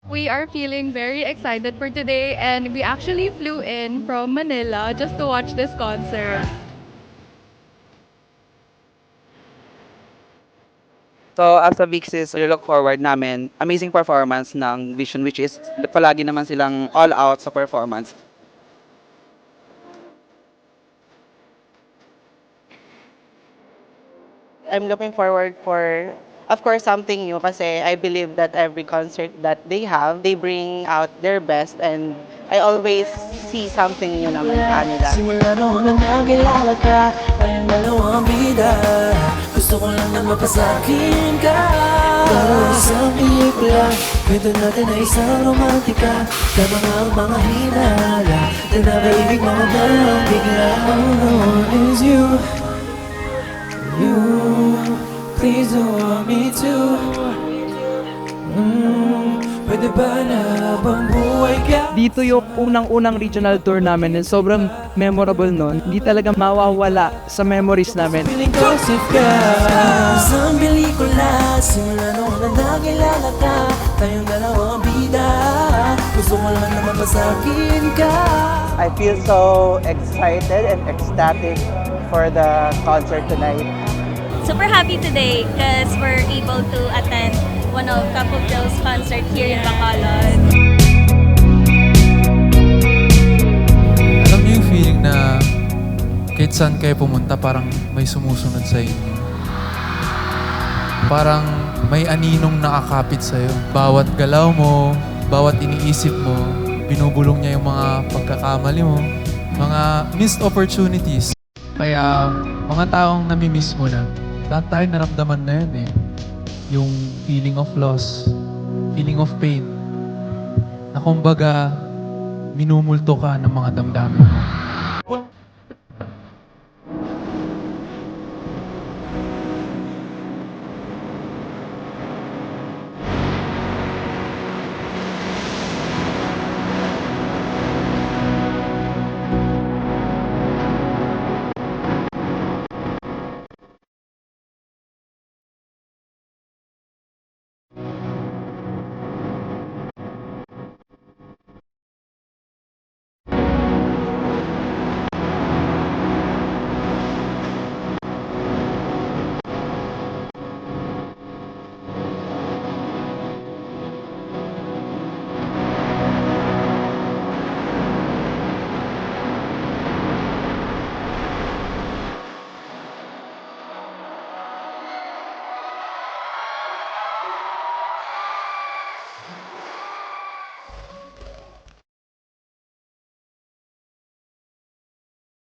We are feeling very excited for today and we actually flew in from Manila just to watch this concert. So as a Big Sis, we look forward namin amazing performance ng Vision, which is palagi naman silang all out sa performance. I'm looking forward for, of course, something new kasi I believe that every concert that they have, they bring out their best and I always see something new naman sa kanila. Simula noon na nakilala ka, tayong dalawang bida. Gusto ko lang na mapasakin ka. Para isang pelikula, kwento natin ay isang romantika. Tama nga ang mga hinala, na nakaibig mga dalang bigla. All I want is you, you. Please don't want me to. Pwede ba na habang buhay ka? Dito yung unang-unang regional tour namin and sobrang memorable nun. Hindi talaga mawawala sa memories namin. Feeling ko safe ka. Isang pelikula, simula noon na nakilala ka. Tayong dalawang bida. Gusto ko lang naman masakin ka. I feel so excited and ecstatic for the concert tonight. Super happy today because we're able to attend one of Couple Girls concert here in Bacolod. Alam niyo yung feeling na kahit saan kayo pumunta, parang may sumusunod sa inyo. Parang may aninong nakakapit sa'yo. Bawat galaw mo, bawat iniisip mo, binubulong niya yung mga pagkakamali mo, mga missed opportunities. Kaya mga taong namimiss mo na, lahat tayo naramdaman na yun eh. Yung feeling of loss, feeling of pain, na kumbaga minumulto ka ng mga damdamin mo.